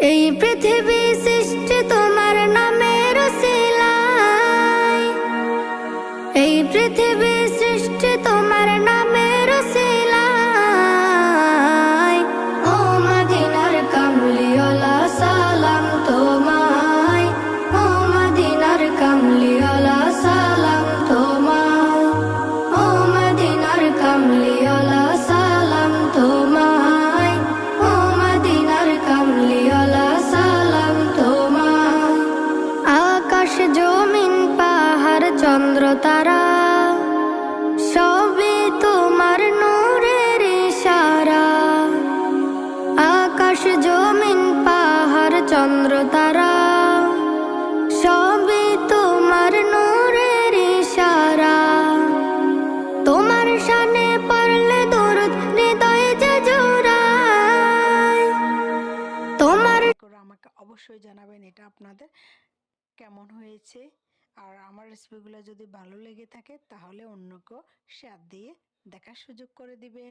এই পৃথিবী সৃষ্টি তোমার নামের উসিলায়, এই পৃথিবী সৃষ্টি তোমার নামের উসিলায়। ও মদিনার কামলিওয়ালা সালাম তোমায়, ও মদিনার কামলিওয়ালা সালাম তোমায়, ও মদিনার কামলিওয়ালা সালাম তোমায়, ও মদিনার কামলিওয়ালা সালাম তোমায়। আকাশ জমিন পাহাড় চন্দ্র তারা সবই তোমার নূরের ইশারা। আকাশ জমিন পাহাড় চন্দ্র তারা সবই তোমার নূরের ইশারা। তোমার শানে পড়লে দরুদ হৃদয়ে যে জোড়ায়। তোমার করে আমাকে অবশ্যই জানাবেন এটা আপনাদের কেমন হয়েছে। আর আমার রেসিপিগুলো যদি ভালো লেগে থাকে তাহলে অন্যকেও শেয়ার দিয়ে দেখার সুযোগ করে দিবেন।